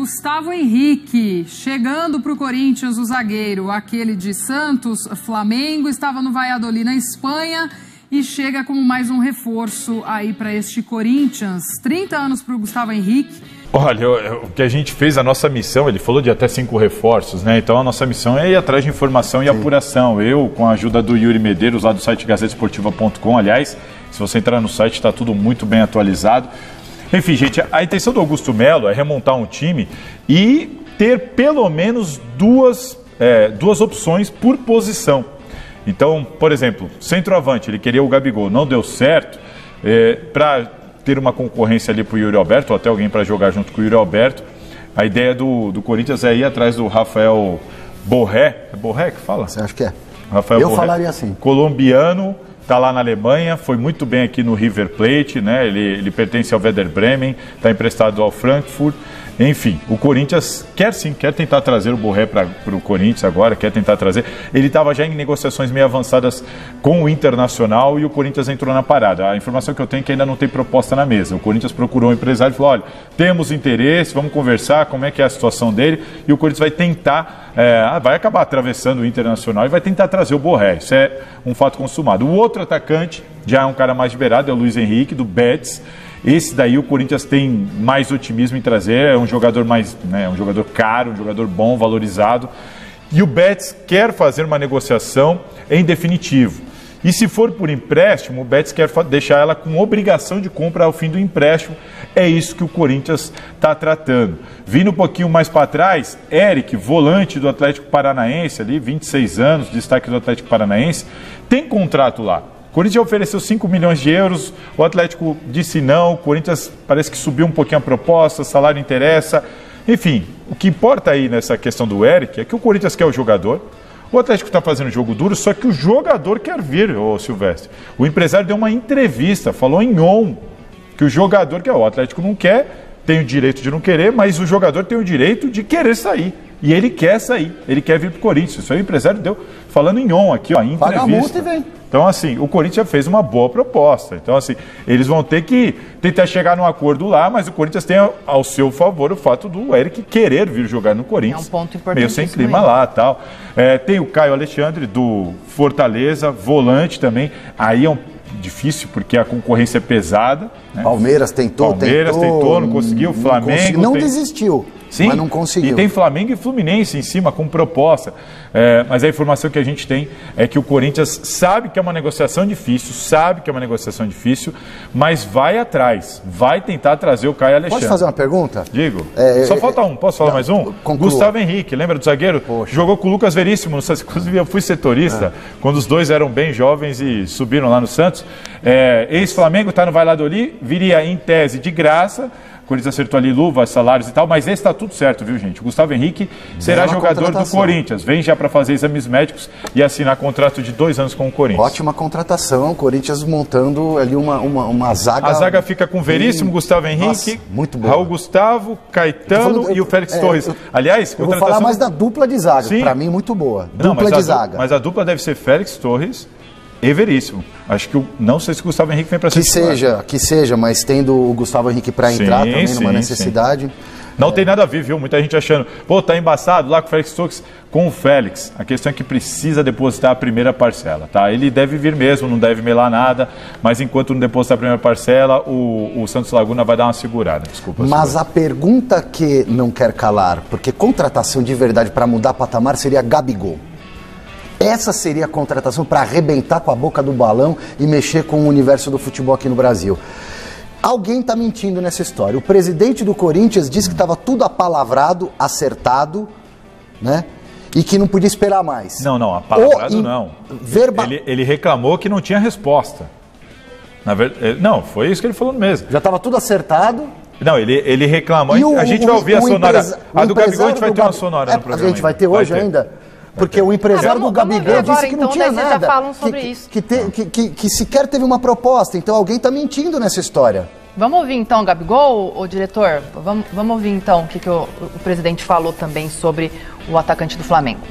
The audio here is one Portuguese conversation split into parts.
Gustavo Henrique, chegando para o Corinthians, o zagueiro, aquele de Santos, Flamengo, estava no Valladolid, na Espanha, e chega como mais um reforço aí para este Corinthians. 30 anos para o Gustavo Henrique. Olha, o que a gente fez, a nossa missão, ele falou de até 5 reforços, né? Então a nossa missão é ir atrás de informação e apuração. Eu, com a ajuda do Yuri Medeiros, lá do site gazetesportiva.com, aliás, se você entrar no site, está tudo muito bem atualizado. Enfim, gente, a intenção do Augusto Melo é remontar um time e ter pelo menos duas opções por posição. Então, por exemplo, centroavante, ele queria o Gabigol, não deu certo, para ter uma concorrência ali para o Yuri Alberto, ou até alguém para jogar junto com o Yuri Alberto. A ideia do Corinthians é ir atrás do Rafael Borré. É Borré que fala? Você acha que é? Rafael Eu Borré, falaria assim. Colombiano, está lá na Alemanha, foi muito bem aqui no River Plate, né? Ele pertence ao Werder Bremen, está emprestado ao Frankfurt. Enfim, o Corinthians quer tentar trazer o Borré para o Corinthians agora, quer tentar trazer. Ele estava já em negociações meio avançadas com o Internacional e o Corinthians entrou na parada. A informação que eu tenho é que ainda não tem proposta na mesa. O Corinthians procurou um empresário e falou, olha, temos interesse, vamos conversar, como é que é a situação dele, e o Corinthians vai tentar, vai acabar atravessando o Internacional e vai tentar trazer o Borré. Isso é um fato consumado. O outro atacante já é um cara mais liberado, é o Luiz Henrique, do Betis. Esse daí o Corinthians tem mais otimismo em trazer, é um jogador mais, um jogador caro, um jogador bom, valorizado. E o Betis quer fazer uma negociação em definitivo. E se for por empréstimo, o Betis quer deixar ela com obrigação de compra ao fim do empréstimo. É isso que o Corinthians está tratando. Vindo um pouquinho mais para trás, Eric, volante do Atlético Paranaense, ali, 26 anos, destaque do Atlético Paranaense, tem contrato lá. O Corinthians ofereceu 5 milhões de euros, o Atlético disse não, o Corinthians parece que subiu um pouquinho a proposta, salário interessa. Enfim, o que importa aí nessa questão do Eric é que o Corinthians quer o jogador, o Atlético está fazendo jogo duro, só que o jogador quer vir, ô Silvestre. O empresário deu uma entrevista, falou em on, que o jogador quer, o Atlético não quer, tem o direito de não querer, mas o jogador tem o direito de querer sair. E ele quer sair, ele quer vir para o Corinthians. Isso aí o empresário deu falando em on aqui, ó, em entrevista. Paga a multa e vem. Então, assim, o Corinthians já fez uma boa proposta. Então, assim, eles vão ter que tentar chegar num acordo lá, mas o Corinthians tem ao seu favor o fato do Eric querer vir jogar no Corinthians. É um ponto importante. Meio sem clima lá e tal. Tem o Caio Alexandre, do Fortaleza, volante também. Aí é difícil, porque a concorrência é pesada. Né? Palmeiras tentou, não conseguiu. Flamengo não desistiu. Sim, mas não conseguiu. E tem Flamengo e Fluminense em cima com proposta. Mas a informação que a gente tem é que o Corinthians sabe que é uma negociação difícil, mas vai atrás, vai tentar trazer o Caio Alexandre. Pode fazer uma pergunta? Digo. Só falta um, posso falar mais um? Conclua. Gustavo Henrique, lembra do zagueiro? Poxa. Jogou com o Lucas Veríssimo, inclusive eu fui setorista, quando os dois eram bem jovens e subiram lá no Santos. Ex-Flamengo, está no Valladolid, viria em tese de graça. O Corinthians acertou ali luvas, salários e tal, mas esse está tudo certo, viu, gente? O Gustavo Henrique será jogador do Corinthians. Vem já para fazer exames médicos e assinar contrato de 2 anos com o Corinthians. Ótima contratação, o Corinthians montando ali uma zaga. A zaga fica com Veríssimo, Gustavo Henrique, nossa, muito boa. Raul Gustavo, Caetano e o Félix Torres. Aliás, eu vou falar mais da dupla de zaga, para mim muito boa. Dupla de zaga. Mas a dupla deve ser Félix Torres e Veríssimo. Acho que não sei se o Gustavo Henrique vem para ser que seja, mas tendo o Gustavo Henrique para entrar também numa necessidade. Sim. Não tem nada a ver, viu? Muita gente achando, tá embaçado lá com o Félix Torres. Com o Félix, a questão é que precisa depositar a primeira parcela, tá? Ele deve vir mesmo, não deve melar nada, mas enquanto não depositar a primeira parcela, o Santos Laguna vai dar uma segurada. Desculpa. Mas a pergunta que não quer calar, porque contratação de verdade para mudar patamar seria Gabigol. Essa seria a contratação para arrebentar com a boca do balão e mexer com o universo do futebol aqui no Brasil. Alguém está mentindo nessa história. O presidente do Corinthians disse que estava tudo apalavrado, acertado, né? E que não podia esperar mais. Não, apalavrado não. Ele reclamou que não tinha resposta. Na verdade, não, foi isso que ele falou mesmo. Já estava tudo acertado. Não, ele reclamou. A gente vai ouvir a sonora. A do Gabigol a gente vai ter uma sonora no programa. A gente vai ter hoje ainda? Porque o empresário do Gabigol disse que não tinha nada, já falam sobre isso. Que sequer teve uma proposta. Então alguém está mentindo nessa história. Vamos ouvir então, Gabigol, o diretor? Vamos ouvir então o que o presidente falou também sobre o atacante do Flamengo.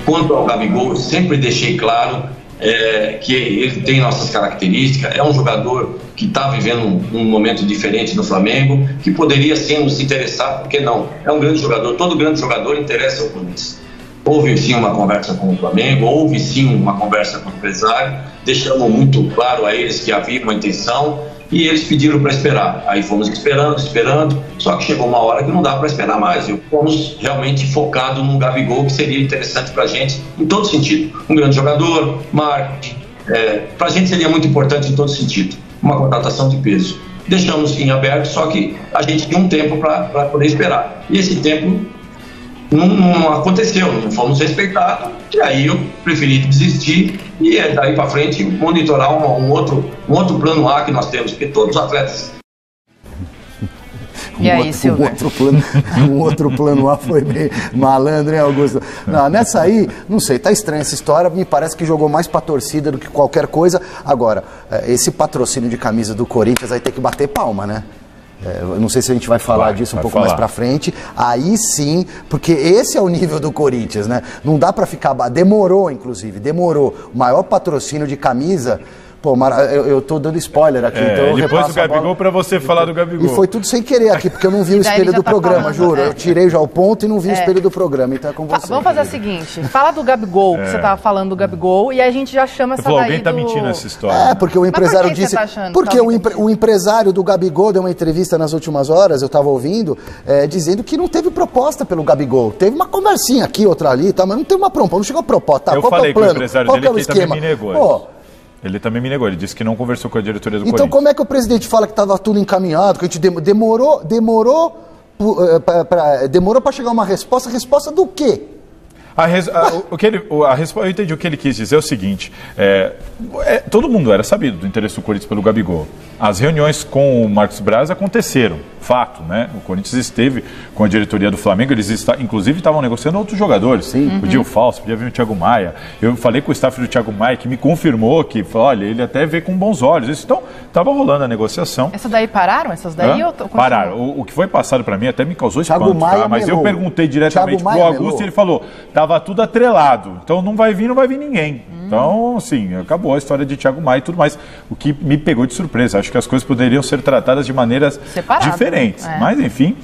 Quanto ao Gabigol, eu sempre deixei claro que ele tem nossas características, é um jogador que está vivendo um momento diferente no Flamengo, que poderia sim nos interessar, porque não, é um grande jogador, todo grande jogador interessa ao Corinthians. Houve sim uma conversa com o Flamengo, houve sim uma conversa com o empresário, deixamos muito claro a eles que havia uma intenção e eles pediram para esperar. Aí fomos esperando, só que chegou uma hora que não dá para esperar mais. Fomos realmente focados num Gabigol que seria interessante para a gente em todo sentido. Um grande jogador, marketing, para a gente seria muito importante em todo sentido, uma contratação de peso. Deixamos em aberto, só que a gente tinha um tempo para poder esperar. E esse tempo não aconteceu, não fomos respeitados, e aí eu preferi desistir e daí para frente monitorar um outro plano A que nós temos, porque todos os atletas... E aí, Silvio? Um outro plano A foi bem malandro, hein, Augusto? Não, nessa aí, não sei, tá estranha essa história, me parece que jogou mais pra torcida do que qualquer coisa. Agora, esse patrocínio de camisa do Corinthians aí tem que bater palma, né? Eu não sei se a gente vai falar disso um pouco mais pra frente. Aí sim, porque esse é o nível do Corinthians, né? Não dá pra ficar... Demorou, inclusive, demorou. O maior patrocínio de camisa... Pô, eu tô dando spoiler aqui, então eu depois do Gabigol pra você falar do Gabigol. E foi tudo sem querer aqui, porque eu não vi o espelho do programa, juro. Eu tirei já o ponto e não vi o espelho do programa, então é com você. Vamos fazer o seguinte, fala do Gabigol, que você tava falando do Gabigol, e aí a gente já chama essa daí alguém tá mentindo nessa história. Porque o empresário disse... Porque o empresário do Gabigol deu uma entrevista nas últimas horas, eu tava ouvindo, dizendo que não teve proposta pelo Gabigol. Teve uma conversinha aqui, outra ali, tá, mas não teve uma proposta, não chegou a proposta. Tá, eu falei com o empresário dele que esquema? Também me negou. Pô, ele também me negou, ele disse que não conversou com a diretoria do Corinthians. Então como é que o presidente fala que estava tudo encaminhado, que a gente demorou para chegar a uma resposta? Resposta do quê? Eu entendi o que ele quis dizer é o seguinte, todo mundo era sabido do interesse do Corinthians pelo Gabigol. As reuniões com o Marcos Braz aconteceram, fato, né? O Corinthians esteve com a diretoria do Flamengo, eles inclusive estavam negociando outros jogadores. Sim. Podia o Falso, podia vir o Thiago Maia. Eu falei com o staff do Thiago Maia, que me confirmou que, olha, ele até vê com bons olhos. Então, estava rolando a negociação. Essas daí pararam? Essas daí? Pararam. O que foi passado para mim até me causou espanto, mas eu perguntei diretamente pro Augusto e ele falou, estava tudo atrelado, então não vai vir ninguém. Então, assim, acabou a história de Thiago Maia e tudo mais, o que me pegou de surpresa. Acho que as coisas poderiam ser tratadas de maneiras diferentes. Mas, enfim,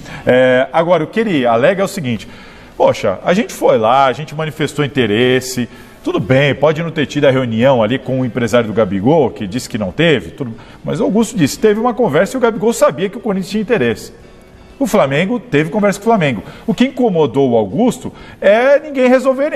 agora, o que ele alega é o seguinte, poxa, a gente foi lá, a gente manifestou interesse, tudo bem, pode não ter tido a reunião ali com o empresário do Gabigol, que disse que não teve, mas o Augusto disse, teve uma conversa e o Gabigol sabia que o Corinthians tinha interesse. O Flamengo teve conversa com o Flamengo. O que incomodou o Augusto é ninguém resolver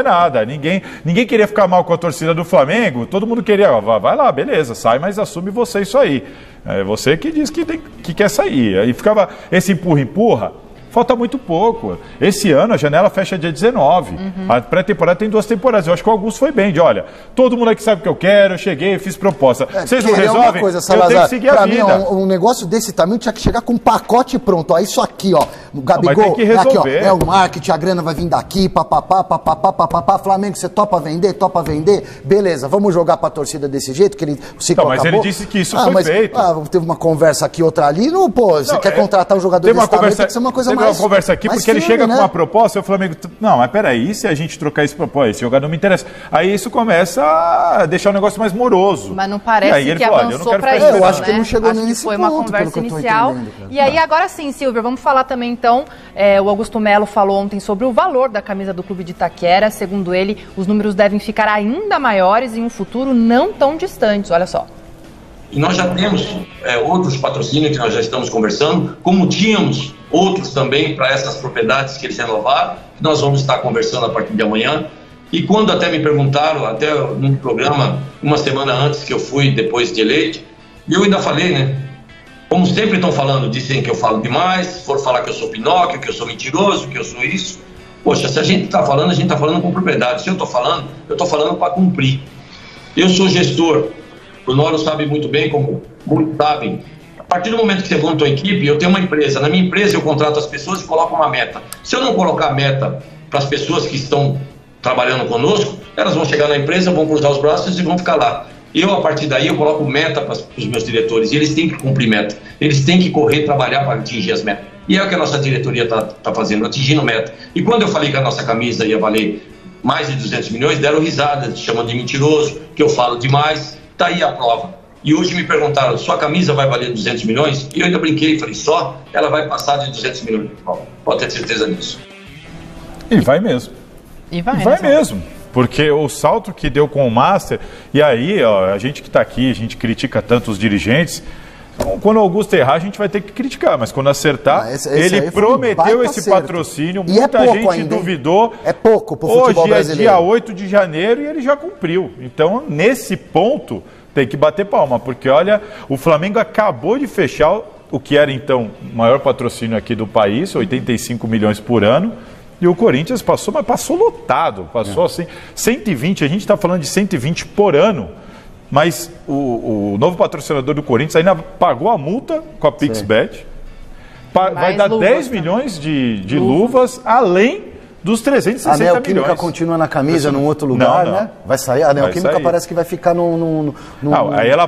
nada. Ninguém queria ficar mal com a torcida do Flamengo. Todo mundo queria, vai lá, beleza, sai, mas assume você isso aí. É você que diz que quer sair. Aí ficava esse empurra. Falta muito pouco. Esse ano a janela fecha dia 19. A pré-temporada tem 2 temporadas. Eu acho que o Augusto foi bem. Olha, todo mundo aqui sabe o que eu quero, eu cheguei, fiz proposta. Vocês não resolvem? Coisa, Salazar, eu tenho que seguir a vida. Mim, um negócio desse tamanho tinha que chegar com um pacote pronto. Ó, isso aqui, ó. O Gabigol, mas tem que resolver. Aqui, ó, o marketing, a grana vai vir daqui, papapá. Flamengo, você topa vender? Beleza, vamos jogar pra torcida desse jeito, que ele mas ele disse que isso foi feito. Teve uma conversa aqui, outra ali. Você quer contratar um jogador desse tamanho, tem que ser uma coisa mais... uma conversa aqui, porque ele chega com uma proposta e o Flamengo... Não, mas peraí, se a gente trocar esse proposta, esse jogador não me interessa. Aí isso começa a deixar o negócio mais moroso. Mas não parece que avançou pra isso, eu acho que não chegou nesse ponto, foi uma conversa inicial. E aí agora sim, Silvio, vamos falar também então, o Augusto Melo falou ontem sobre o valor da camisa do Clube de Itaquera. Segundo ele, os números devem ficar ainda maiores em um futuro não tão distante. Olha só. E nós já temos outros patrocínios que nós já estamos conversando, como tínhamos outros também para essas propriedades que eles renovaram, que nós vamos estar conversando a partir de amanhã. E quando até me perguntaram, até num programa, uma semana antes que eu fui, depois de eleito, e eu ainda falei, né? Como sempre estão falando, dizem que eu falo demais, se for falar que eu sou Pinóquio, que eu sou mentiroso, que eu sou isso. Poxa, se a gente está falando, a gente está falando com propriedade. Se eu estou falando para cumprir. Eu sou gestor. O Noro sabe muito bem, como muitos sabem. A partir do momento que você monta uma equipe, eu tenho uma empresa. Na minha empresa eu contrato as pessoas e coloco uma meta. Se eu não colocar meta para as pessoas que estão trabalhando conosco, elas vão chegar na empresa, vão cruzar os braços e vão ficar lá. Eu, a partir daí, eu coloco meta para os meus diretores. E eles têm que cumprir meta. Eles têm que correr, trabalhar para atingir as metas. E é o que a nossa diretoria está fazendo, atingindo meta. E quando eu falei que a nossa camisa ia valer mais de 200 milhões, deram risada, chamando de mentiroso, que eu falo demais. Está aí a prova. E hoje me perguntaram, sua camisa vai valer 200 milhões? E eu ainda brinquei e falei, só ela vai passar de 200 milhões. Pode ter certeza disso. E vai mesmo. E vai mesmo. Porque o salto que deu com o Master, e aí, ó, a gente que está aqui, a gente critica tanto os dirigentes, quando o Augusto errar, a gente vai ter que criticar, mas quando acertar, ele prometeu esse patrocínio, muita gente duvidou. É pouco para o futebol brasileiro. Hoje é dia 8 de janeiro e ele já cumpriu. Então, nesse ponto, tem que bater palma, porque olha, o Flamengo acabou de fechar o que era então o maior patrocínio aqui do país, 85 milhões por ano, e o Corinthians passou, mas passou lotado, passou assim, 120, a gente está falando de 120 por ano, mas o novo patrocinador do Corinthians ainda pagou a multa com a PixBet, vai dar luvas, 10 milhões de luvas, além dos 360 milhões. A Neoquímica continua na camisa num outro lugar, não. Né? Vai sair. A Neoquímica parece que vai ficar aí ela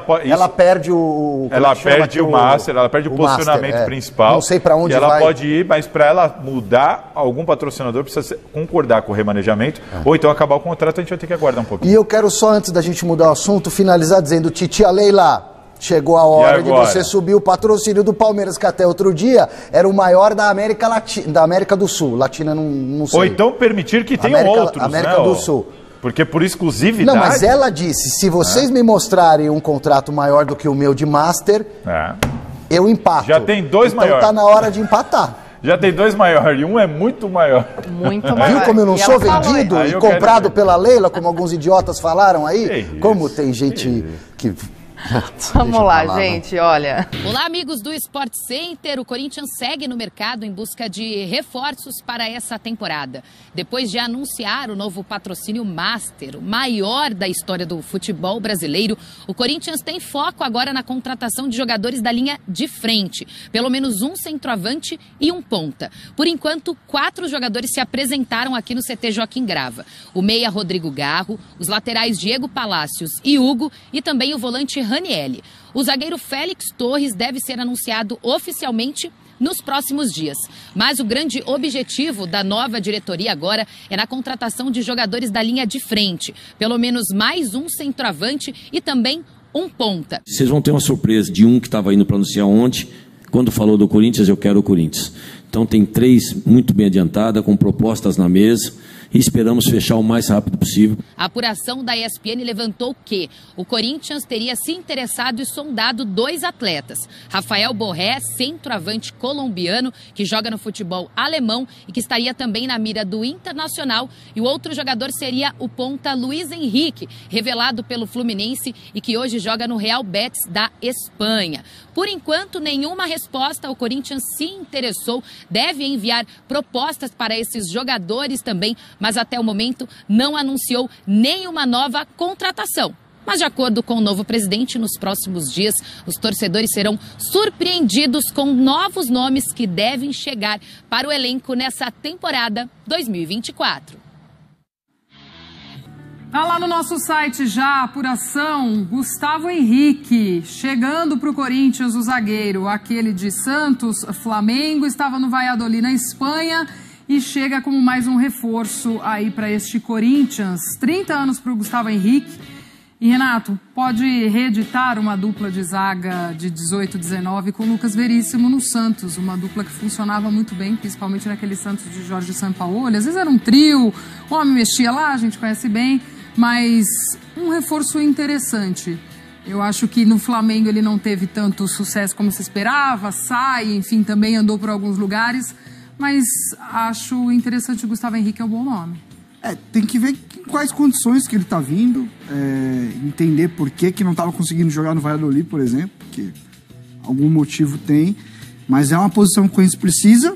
perde o... Ela perde o Master, ela perde o posicionamento principal. Não sei para onde vai. Ela pode ir, mas para ela mudar, algum patrocinador precisa concordar com o remanejamento, ou então acabar o contrato, a gente vai ter que aguardar um pouquinho. E eu quero só, antes da gente mudar o assunto, finalizar dizendo, Titia Leila, chegou a hora de você subir o patrocínio do Palmeiras, que até outro dia era o maior da América da América do Sul. Latina não sei. Ou então permitir que tenham outros, América do Sul. Porque por exclusividade... Não, mas ela disse, se vocês me mostrarem um contrato maior do que o meu de Master, eu empato. Já tem dois maiores. Então tá na hora de empatar. Já tem dois maiores e um é muito maior. Muito maior. Viu como eu não sou vendido e comprado pela Leila, como alguns idiotas falaram aí? Como tem gente que... Vamos lá, gente, olha. Olá, amigos do Sport Center. O Corinthians segue no mercado em busca de reforços para essa temporada. Depois de anunciar o novo patrocínio Master, o maior da história do futebol brasileiro, o Corinthians tem foco agora na contratação de jogadores da linha de frente. Pelo menos um centroavante e um ponta. Por enquanto, 4 jogadores se apresentaram aqui no CT Joaquim Grava. O meia Rodrigo Garro, os laterais Diego Palacios e Hugo e também o volante Ranielli. O zagueiro Félix Torres deve ser anunciado oficialmente nos próximos dias. Mas o grande objetivo da nova diretoria agora é na contratação de jogadores da linha de frente. Pelo menos mais um centroavante e também um ponta. Vocês vão ter uma surpresa de um que estava indo para anunciar ontem. Quando falou do Corinthians, eu quero o Corinthians. Então tem 3 muito bem adiantadas, com propostas na mesa. E esperamos fechar o mais rápido possível. A apuração da ESPN levantou que o Corinthians teria se interessado e sondado 2 atletas. Rafael Borré, centroavante colombiano, que joga no futebol alemão e que estaria também na mira do Internacional. E o outro jogador seria o ponta Luiz Henrique, revelado pelo Fluminense e que hoje joga no Real Betis da Espanha. Por enquanto, nenhuma resposta. O Corinthians se interessou, deve enviar propostas para esses jogadores também, mas até o momento não anunciou nenhuma nova contratação. Mas de acordo com o novo presidente, nos próximos dias, os torcedores serão surpreendidos com novos nomes que devem chegar para o elenco nessa temporada 2024. Tá lá no nosso site já a apuração. Gustavo Henrique, chegando para o Corinthians, o zagueiro, aquele de Santos, Flamengo, estava no Valladolid, na Espanha, e chega como mais um reforço aí para este Corinthians. 30 anos para o Gustavo Henrique. E, Renato, pode reeditar uma dupla de zaga de 18, 19 com o Lucas Veríssimo no Santos. Uma dupla que funcionava muito bem, principalmente naquele Santos de Jorge Sampaoli. Às vezes era um trio, o homem mexia lá, a gente conhece bem. Mas um reforço interessante. Eu acho que no Flamengo ele não teve tanto sucesso como se esperava, enfim, também andou por alguns lugares, mas acho interessante o Gustavo Henrique, é um bom nome. Tem que ver em quais condições que ele está vindo, entender por que não estava conseguindo jogar no Valladolid, por exemplo, porque algum motivo tem, mas é uma posição que o Corinthians precisa,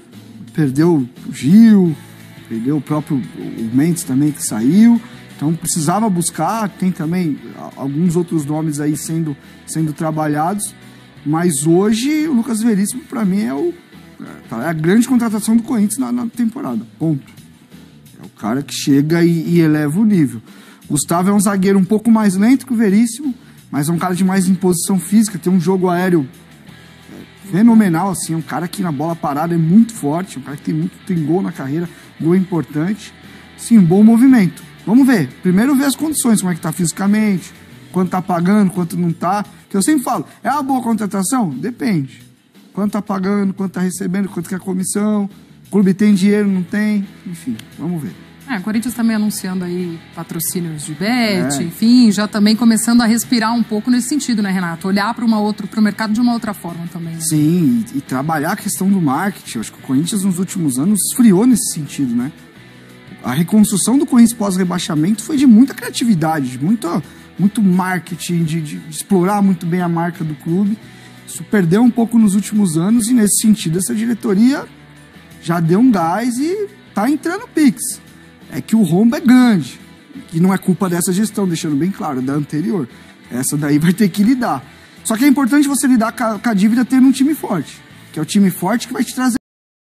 perdeu o Gil, perdeu o próprio Mendes também que saiu. Então precisava buscar, tem também alguns outros nomes aí sendo trabalhados, mas hoje o Lucas Veríssimo para mim é a grande contratação do Corinthians na temporada, ponto. É o cara que chega e eleva o nível. Gustavo é um zagueiro um pouco mais lento que o Veríssimo, mas é um cara de mais imposição física, tem um jogo aéreo fenomenal, assim, é um cara que na bola parada é muito forte, um cara que tem gol na carreira, gol importante, sim, um bom movimento. Vamos ver. Primeiro ver as condições, como é que tá fisicamente, quanto tá pagando, quanto não tá. Que eu sempre falo, é uma boa contratação? Depende. Quanto tá pagando, quanto tá recebendo, quanto que é a comissão, o clube tem dinheiro, não tem, enfim, vamos ver. O Corinthians também anunciando aí patrocínios de bet, enfim, já também começando a respirar um pouco nesse sentido, né, Renato? Olhar para pro mercado de uma outra forma também. Né? Sim, e trabalhar a questão do marketing. Eu acho que o Corinthians nos últimos anos esfriou nesse sentido, né? A reconstrução do Corinthians pós-rebaixamento foi de muita criatividade, de muito marketing, de explorar muito bem a marca do clube. Isso perdeu um pouco nos últimos anos e, nesse sentido, essa diretoria já deu um gás e tá entrando Pix. É que o rombo é grande, que não é culpa dessa gestão, deixando bem claro, da anterior. Essa daí vai ter que lidar. Só que é importante você lidar com a dívida tendo um time forte, que é o time forte que vai te trazer